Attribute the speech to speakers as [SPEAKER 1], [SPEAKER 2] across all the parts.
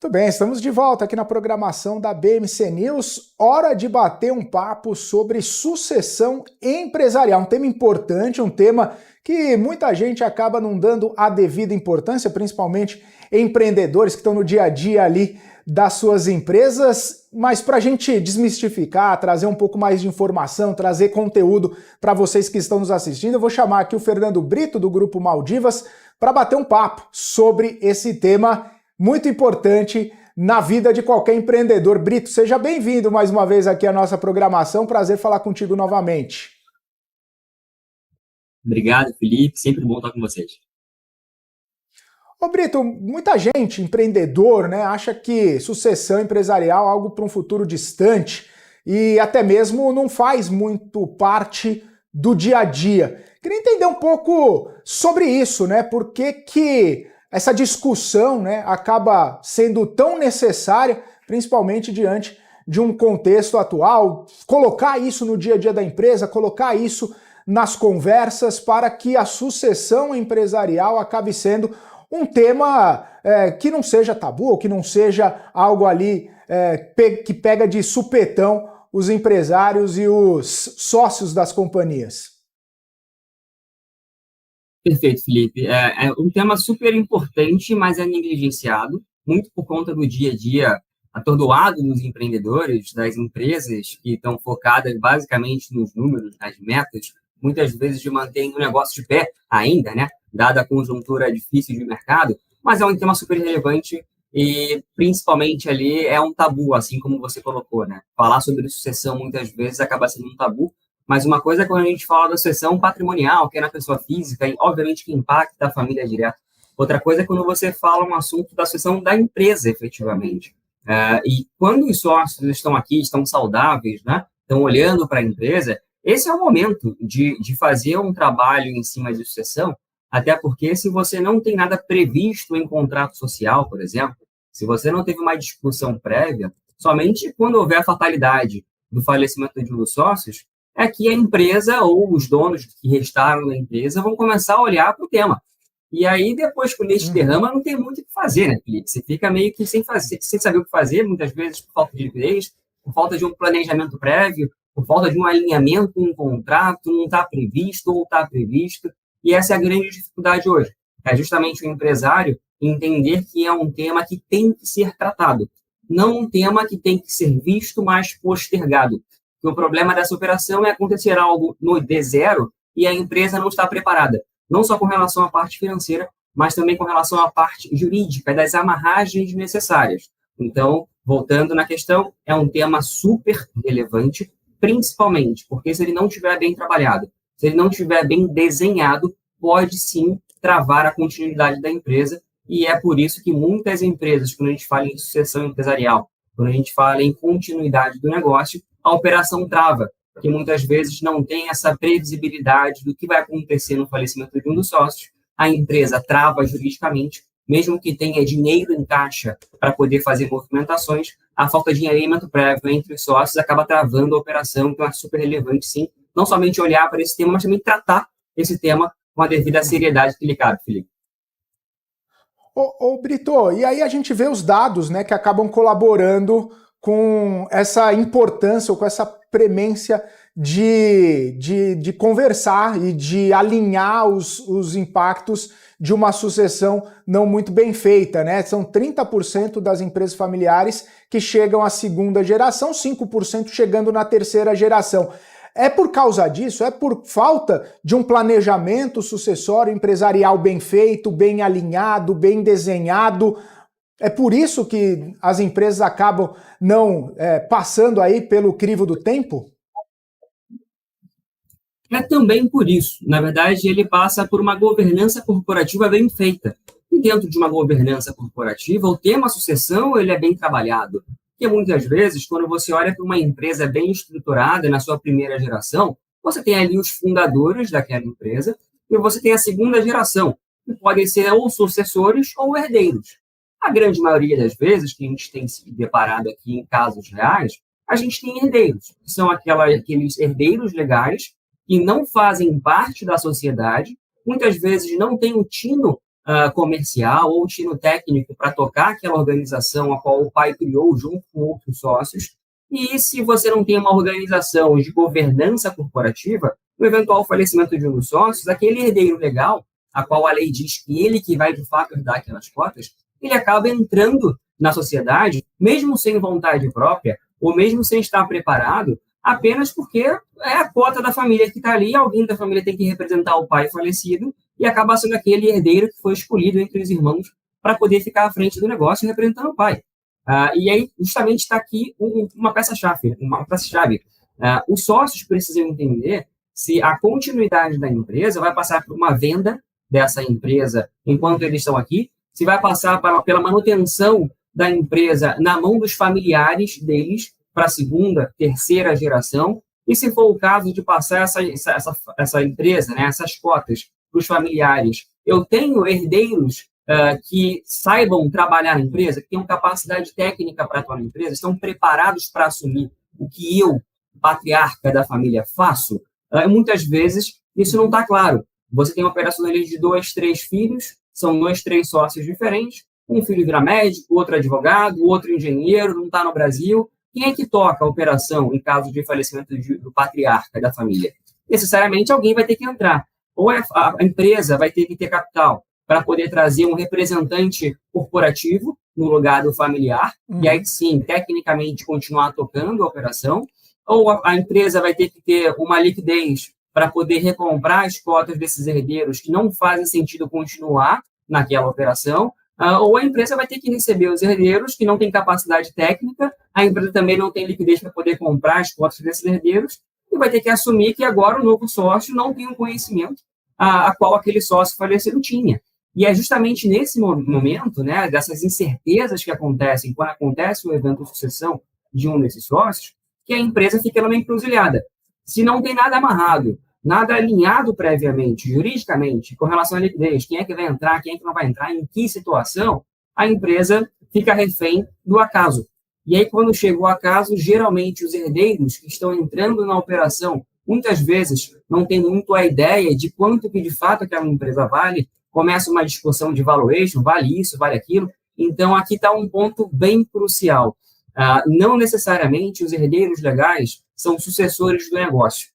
[SPEAKER 1] Muito bem, estamos de volta aqui na programação da BMC News. Hora de bater um papo sobre sucessão empresarial. Um tema importante, um tema que muita gente acaba não dando a devida importância, principalmente empreendedores que estão no dia a dia ali das suas empresas. Mas para a gente desmistificar, trazer um pouco mais de informação, trazer conteúdo para vocês que estão nos assistindo, eu vou chamar aqui o Fernando Brito, do Grupo Maldivas, para bater um papo sobre esse tema muito importante na vida de qualquer empreendedor. Brito, seja bem-vindo mais uma vez aqui à nossa programação. Prazer falar contigo novamente.
[SPEAKER 2] Obrigado, Felipe. Sempre bom estar com vocês.
[SPEAKER 1] Ô Brito, muita gente, empreendedor, né, acha que sucessão empresarial é algo para um futuro distante e até mesmo não faz muito parte do dia a dia. Queria entender um pouco sobre isso, né? Por que essa discussão, né, acaba sendo tão necessária, principalmente diante de um contexto atual, colocar isso no dia a dia da empresa, colocar isso nas conversas para que a sucessão empresarial acabe sendo um tema que não seja tabu, ou que não seja algo ali que pega de supetão os empresários e os sócios das companhias.
[SPEAKER 2] Perfeito, Felipe. É um tema super importante, mas é negligenciado, muito por conta do dia a dia atordoado dos empreendedores, das empresas que estão focadas basicamente nos números, nas metas, muitas vezes de manter o negócio de pé ainda, né? Dada a conjuntura difícil de mercado, mas é um tema super relevante e, principalmente ali, é um tabu, assim como você colocou, né? Falar sobre sucessão muitas vezes acaba sendo um tabu, mas uma coisa é quando a gente fala da sucessão patrimonial, que é na pessoa física, e obviamente que impacta a família direta. Outra coisa é quando você fala um assunto da sucessão da empresa, efetivamente. E quando os sócios estão aqui, estão saudáveis, né? Estão olhando para a empresa, esse é o momento de fazer um trabalho em cima de sucessão, até porque se você não tem nada previsto em contrato social, por exemplo, se você não teve uma discussão prévia, somente quando houver a fatalidade do falecimento de um dos sócios, é que a empresa ou os donos que restaram da empresa vão começar a olhar para o tema. E aí, depois que o leite derrama, não tem muito o que fazer, né, Felipe? Você fica meio que sem saber o que fazer, muitas vezes por falta de liquidez, por falta de um planejamento prévio, por falta de um alinhamento com um contrato, não está previsto ou está previsto. E essa é a grande dificuldade hoje. É justamente o empresário entender que é um tema que tem que ser tratado, não um tema que tem que ser visto, mas postergado. Porque o problema dessa operação é acontecer algo no D0 e a empresa não está preparada, não só com relação à parte financeira, mas também com relação à parte jurídica, das amarragens necessárias. Então, voltando na questão, é um tema super relevante, principalmente porque se ele não estiver bem trabalhado, se ele não estiver bem desenhado, pode sim travar a continuidade da empresa, e é por isso que muitas empresas, quando a gente fala em sucessão empresarial, quando a gente fala em continuidade do negócio, a operação trava, porque muitas vezes não tem essa previsibilidade do que vai acontecer no falecimento de um dos sócios, a empresa trava juridicamente, mesmo que tenha dinheiro em caixa para poder fazer movimentações, a falta de alinhamento prévio entre os sócios acaba travando a operação, então é super relevante, sim, não somente olhar para esse tema, mas também tratar esse tema com a devida seriedade que lhe cabe, Felipe.
[SPEAKER 1] Ô Brito, e aí a gente vê os dados, né, que acabam colaborando com essa importância ou com essa premência de conversar e de alinhar os impactos de uma sucessão não muito bem feita, né? São 30% das empresas familiares que chegam à segunda geração, 5% chegando na terceira geração. É por causa disso? É por falta de um planejamento sucessório empresarial bem feito, bem alinhado, bem desenhado? É por isso que as empresas acabam não passando aí pelo crivo do tempo?
[SPEAKER 2] É também por isso. Na verdade, ele passa por uma governança corporativa bem feita. E dentro de uma governança corporativa, o tema sucessão ele é bem trabalhado. Porque muitas vezes, quando você olha para uma empresa bem estruturada na sua primeira geração, você tem ali os fundadores daquela empresa e você tem a segunda geração, que podem ser ou sucessores ou herdeiros. A grande maioria das vezes que a gente tem se deparado aqui em casos reais, a gente tem herdeiros, que são aqueles herdeiros legais que não fazem parte da sociedade, muitas vezes não têm o tino comercial ou tino técnico para tocar aquela organização a qual o pai criou junto com outros sócios. E se você não tem uma organização de governança corporativa, no eventual falecimento de um dos sócios, aquele herdeiro legal, a qual a lei diz que ele que vai de fato herdar aquelas cotas, ele acaba entrando na sociedade, mesmo sem vontade própria, ou mesmo sem estar preparado, apenas porque é a cota da família que está ali, alguém da família tem que representar o pai falecido, e acaba sendo aquele herdeiro que foi escolhido entre os irmãos para poder ficar à frente do negócio representando o pai. E aí, justamente, está aqui uma peça-chave. Os sócios precisam entender se a continuidade da empresa vai passar por uma venda dessa empresa enquanto eles estão aqui, se vai passar pela manutenção da empresa na mão dos familiares deles para a segunda, terceira geração, e se for o caso de passar essa empresa, né, essas cotas para os familiares, eu tenho herdeiros que saibam trabalhar na empresa, que tenham capacidade técnica para atuar na empresa, estão preparados para assumir o que eu, patriarca da família, faço. Muitas vezes isso não está claro. Você tem uma operação ali de 2, 3 filhos, são 2, 3 sócios diferentes, um filho vira médico, outro advogado, outro engenheiro, não está no Brasil. Quem é que toca a operação em caso de falecimento do patriarca da família? Necessariamente alguém vai ter que entrar. Ou a empresa vai ter que ter capital para poder trazer um representante corporativo no lugar do familiar, e aí sim, tecnicamente, continuar tocando a operação, ou a empresa vai ter que ter uma liquidez para poder recomprar as cotas desses herdeiros que não fazem sentido continuar naquela operação, ou a empresa vai ter que receber os herdeiros que não têm capacidade técnica, a empresa também não tem liquidez para poder comprar as cotas desses herdeiros, e vai ter que assumir que agora o novo sócio não tem o conhecimento a qual aquele sócio falecido tinha. E é justamente nesse momento, né, dessas incertezas que acontecem, quando acontece o evento de sucessão de um desses sócios, que a empresa fica numa encruzilhada. Se não tem nada amarrado, nada alinhado previamente, juridicamente, com relação à liquidez, quem é que vai entrar, quem é que não vai entrar, em que situação, a empresa fica refém do acaso. E aí, quando chega o acaso, geralmente os herdeiros que estão entrando na operação, muitas vezes não têm muito a ideia de quanto que de fato aquela empresa vale, começa uma discussão de valuation, vale isso, vale aquilo. Então, aqui está um ponto bem crucial. Não necessariamente os herdeiros legais são sucessores do negócio.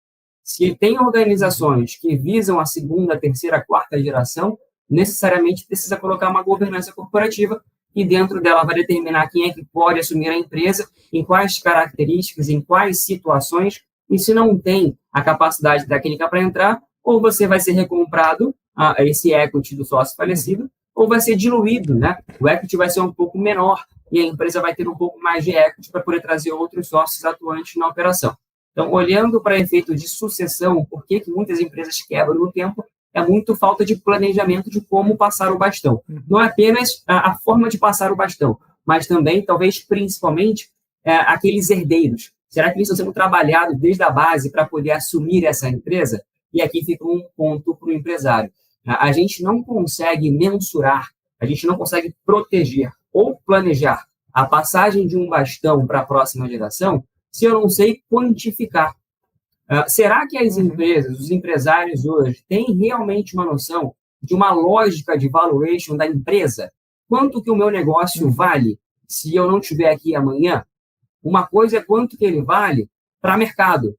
[SPEAKER 2] Se tem organizações que visam a segunda, terceira, quarta geração, necessariamente precisa colocar uma governança corporativa e dentro dela vai determinar quem é que pode assumir a empresa, em quais características, em quais situações, e se não tem a capacidade técnica para entrar, ou você vai ser recomprado esse equity do sócio falecido, ou vai ser diluído, né? O equity vai ser um pouco menor e a empresa vai ter um pouco mais de equity para poder trazer outros sócios atuantes na operação. Então, olhando para efeito de sucessão, por que muitas empresas quebram no tempo, é muito falta de planejamento de como passar o bastão. Não é apenas a forma de passar o bastão, mas também, talvez, principalmente, aqueles herdeiros. Será que eles estão sendo trabalhados desde a base para poder assumir essa empresa? E aqui fica um ponto para o empresário. A gente não consegue mensurar, a gente não consegue proteger ou planejar a passagem de um bastão para a próxima geração se eu não sei quantificar. Será que as empresas, os empresários hoje, têm realmente uma noção de uma lógica de valuation da empresa? Quanto que o meu negócio vale se eu não estiver aqui amanhã? Uma coisa é quanto que ele vale para mercado,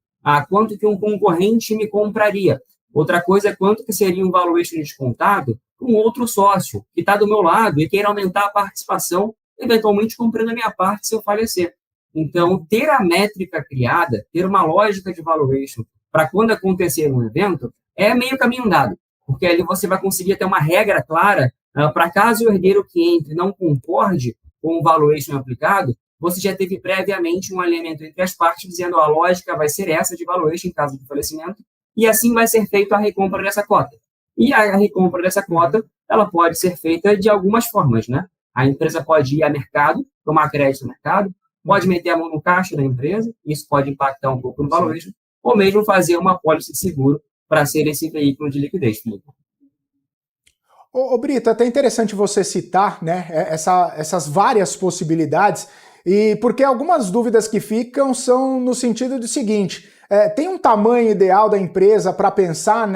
[SPEAKER 2] quanto que um concorrente me compraria. Outra coisa é quanto que seria um valuation descontado com outro sócio que está do meu lado e queira aumentar a participação, eventualmente comprando a minha parte se eu falecer. Então, ter a métrica criada, ter uma lógica de valuation para quando acontecer um evento, é meio caminho andado, porque ali você vai conseguir ter uma regra clara para caso o herdeiro que entre não concorde com o valuation aplicado, você já teve previamente um alinhamento entre as partes, dizendo a lógica vai ser essa de valuation em caso de falecimento, e assim vai ser feita a recompra dessa cota. E a recompra dessa cota, ela pode ser feita de algumas formas, né? A empresa pode ir a mercado, tomar crédito no mercado, pode meter a mão no caixa da empresa, isso pode impactar um pouco no valuation, ou mesmo fazer uma apólice de seguro para ser esse veículo de liquidez, Felipe.
[SPEAKER 1] Ô Brito, é até interessante você citar, né, essas várias possibilidades, e porque algumas dúvidas que ficam são no sentido do seguinte: tem um tamanho ideal da empresa para pensar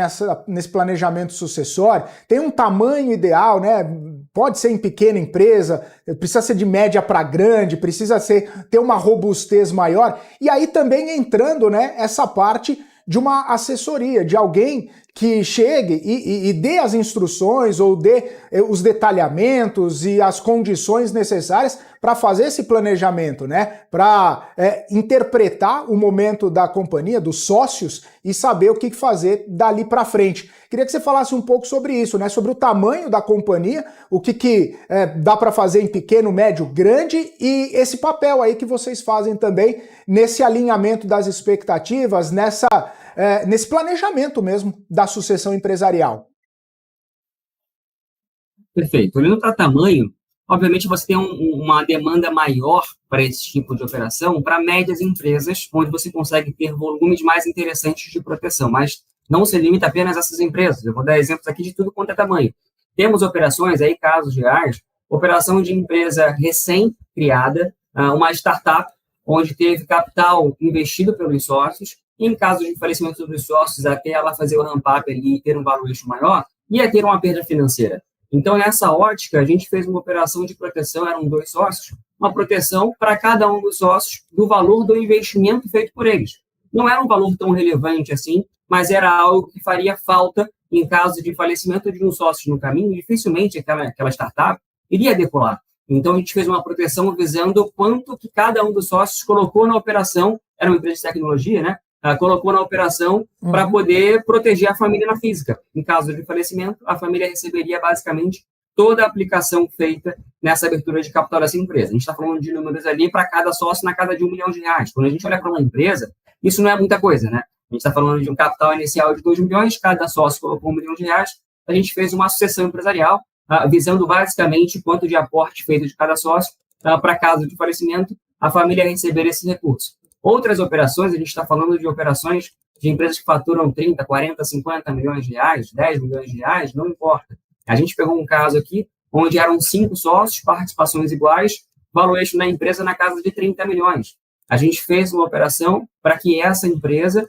[SPEAKER 1] nesse planejamento sucessório? Tem um tamanho ideal, né? Pode ser em pequena empresa, precisa ser de média para grande, precisa ter uma robustez maior. E aí também entrando, né, essa parte de uma assessoria, de alguém que chegue e dê as instruções ou dê os detalhamentos e as condições necessárias para fazer esse planejamento, né? Para interpretar o momento da companhia, dos sócios, e saber o que fazer dali para frente. Queria que você falasse um pouco sobre isso, né? Sobre o tamanho da companhia, o que dá para fazer em pequeno, médio, grande, e esse papel aí que vocês fazem também nesse alinhamento das expectativas, nesse planejamento mesmo da sucessão empresarial.
[SPEAKER 2] Perfeito. Olhando para tamanho, obviamente você tem uma demanda maior para esse tipo de operação para médias empresas, onde você consegue ter volumes mais interessantes de proteção, mas não se limita apenas a essas empresas. Eu vou dar exemplos aqui de tudo quanto é tamanho. Temos operações, aí casos reais, operação de empresa recém-criada, uma startup, onde teve capital investido pelos sócios, e em caso de falecimento dos sócios, até ela fazer o ramp-up ali e ter um valuation maior, ia ter uma perda financeira. Então, nessa ótica, a gente fez uma operação de proteção, eram 2 sócios, uma proteção para cada um dos sócios do valor do investimento feito por eles. Não era um valor tão relevante assim, mas era algo que faria falta em caso de falecimento de um sócio no caminho, dificilmente aquela startup iria decolar. Então, a gente fez uma proteção visando o quanto que cada um dos sócios colocou na operação, era uma empresa de tecnologia, né? Colocou na operação para poder proteger a família na física. Em caso de falecimento, a família receberia basicamente toda a aplicação feita nessa abertura de capital dessa empresa. A gente está falando de números ali para cada sócio na casa de R$1 milhão. Quando a gente olha para uma empresa, isso não é muita coisa, né? A gente está falando de um capital inicial de 2 milhões, cada sócio colocou R$1 milhão. A gente fez uma sucessão empresarial, visando basicamente quanto de aporte feito de cada sócio para caso de falecimento, a família receber esse recurso. Outras operações, a gente está falando de operações de empresas que faturam 30, 40, 50 milhões de reais, 10 milhões de reais, não importa. A gente pegou um caso aqui, onde eram 5 sócios, participações iguais, valuation na empresa na casa de 30 milhões. A gente fez uma operação para que essa empresa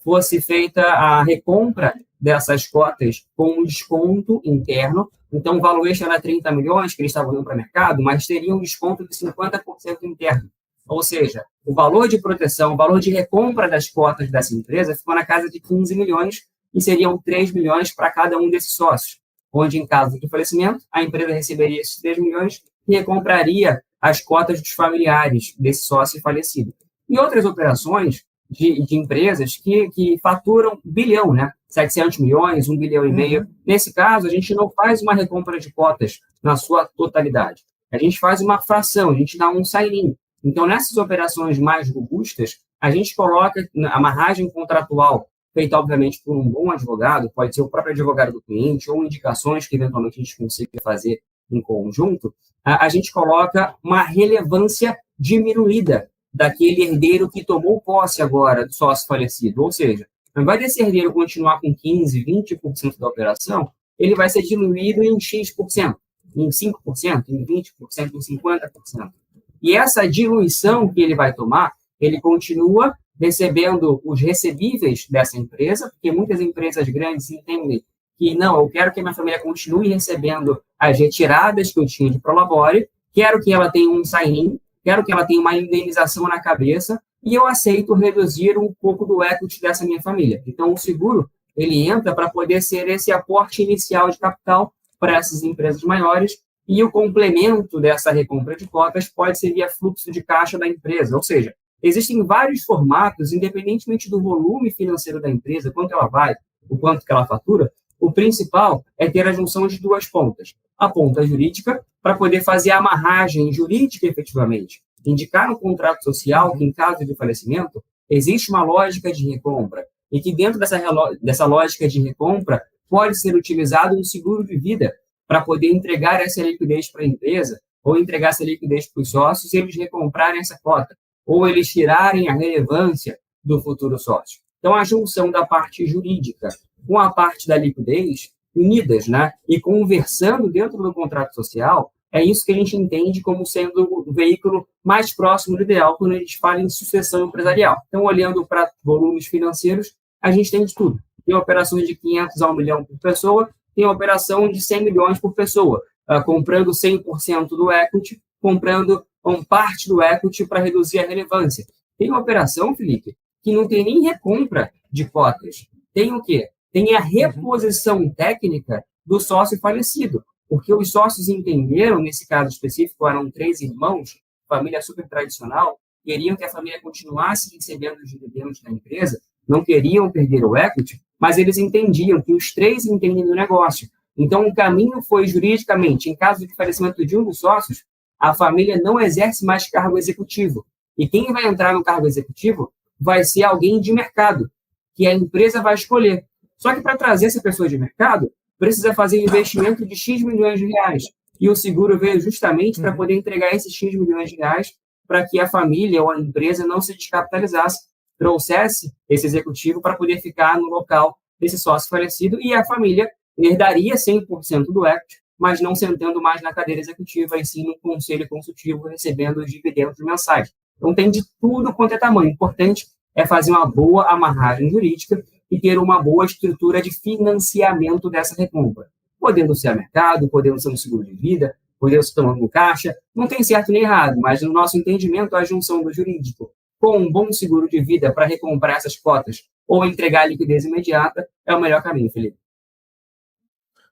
[SPEAKER 2] fosse feita a recompra dessas cotas com um desconto interno. Então, o valuation era 30 milhões, que eles estavam dando para o mercado, mas teria um desconto de 50% interno. Ou seja, o valor de proteção, o valor de recompra das cotas dessa empresa ficou na casa de 15 milhões e seriam 3 milhões para cada um desses sócios, onde, em caso de falecimento, a empresa receberia esses 3 milhões e recompraria as cotas dos familiares desse sócio falecido. E outras operações de empresas que faturam bilhão, né? 700 milhões, 1,5 bilhão. Nesse caso, a gente não faz uma recompra de cotas na sua totalidade. A gente faz uma fração, a gente dá um sign-in. Então, nessas operações mais robustas, a gente coloca a amarragem contratual, feita, obviamente, por um bom advogado, pode ser o próprio advogado do cliente, ou indicações que, eventualmente, a gente consiga fazer em conjunto, a gente coloca uma relevância diminuída daquele herdeiro que tomou posse agora do sócio falecido. Ou seja, ao invés desse herdeiro continuar com 15%, 20% da operação, ele vai ser diluído em X%, em 5%, em 20%, em 50%. E essa diluição que ele vai tomar, ele continua recebendo os recebíveis dessa empresa, porque muitas empresas grandes entendem que, não, eu quero que a minha família continue recebendo as retiradas que eu tinha de prolabore, quero que ela tenha um sign-in, quero que ela tenha uma indenização na cabeça, e eu aceito reduzir um pouco do equity dessa minha família. Então, o seguro, ele entra para poder ser esse aporte inicial de capital para essas empresas maiores, e o complemento dessa recompra de cotas pode ser via fluxo de caixa da empresa. Ou seja, existem vários formatos, independentemente do volume financeiro da empresa, quanto ela vai, o quanto que ela fatura, o principal é ter a junção de 2 pontas. A ponta jurídica, para poder fazer a amarragem jurídica efetivamente. Indicar no contrato social que, em caso de falecimento, existe uma lógica de recompra e que dentro dessa lógica de recompra pode ser utilizado um seguro de vida para poder entregar essa liquidez para a empresa ou entregar essa liquidez para os sócios e eles recomprarem essa cota ou eles tirarem a relevância do futuro sócio. Então, a junção da parte jurídica com a parte da liquidez, unidas, né, e conversando dentro do contrato social, É isso que a gente entende como sendo o veículo mais próximo do ideal quando a gente fala em sucessão empresarial. Então, olhando para volumes financeiros, a gente tem de tudo. Tem operações de 500 a 1 milhão por pessoa, tem operação de 100 milhões por pessoa, comprando 100% do equity, comprando parte do equity para reduzir a relevância. Tem uma operação, Felipe, que não tem nem recompra de cotas. Tem o quê? Tem a reposição técnica do sócio falecido, porque os sócios entenderam, nesse caso específico, eram 3 irmãos, família super tradicional, queriam que a família continuasse recebendo os dividendos da empresa, não queriam perder o equity, mas eles entendiam que os 3 entendem do negócio. Então, o caminho foi juridicamente, em caso de falecimento de um dos sócios, a família não exerce mais cargo executivo. E quem vai entrar no cargo executivo vai ser alguém de mercado, que a empresa vai escolher. Só que para trazer essa pessoa de mercado, precisa fazer investimento de X milhões de reais. E o seguro veio justamente para poder entregar esses X milhões de reais para que a família ou a empresa não se descapitalizasse, trouxesse esse executivo para poder ficar no local desse sócio falecido e a família herdaria 100% do equity, mas não sentando mais na cadeira executiva, e sim no conselho consultivo, recebendo os dividendos mensais. Então, tem de tudo quanto é tamanho. O importante é fazer uma boa amarragem jurídica e ter uma boa estrutura de financiamento dessa recompra. Podendo ser a mercado, podendo ser um seguro de vida, podendo ser tomando no caixa, não tem certo nem errado, mas no nosso entendimento, a junção do jurídico com um bom seguro de vida para recomprar essas cotas ou entregar a liquidez imediata é o melhor caminho, Felipe.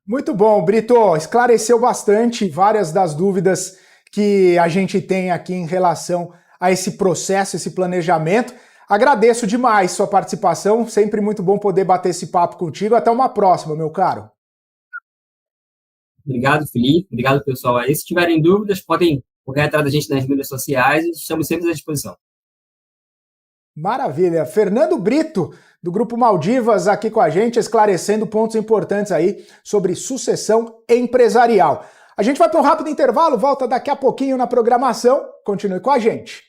[SPEAKER 1] Muito bom, Brito. Esclareceu bastante várias das dúvidas que a gente tem aqui em relação a esse processo, esse planejamento. Agradeço demais sua participação, sempre muito bom poder bater esse papo contigo. Até uma próxima, meu caro.
[SPEAKER 2] Obrigado, Felipe. Obrigado, pessoal aí. Se tiverem dúvidas, podem correr atrás da gente nas mídias sociais e estamos sempre à disposição.
[SPEAKER 1] Maravilha. Fernando Brito, do Grupo Maldivas, aqui com a gente, esclarecendo pontos importantes aí sobre sucessão empresarial. A gente vai para um rápido intervalo, volta daqui a pouquinho na programação. Continue com a gente.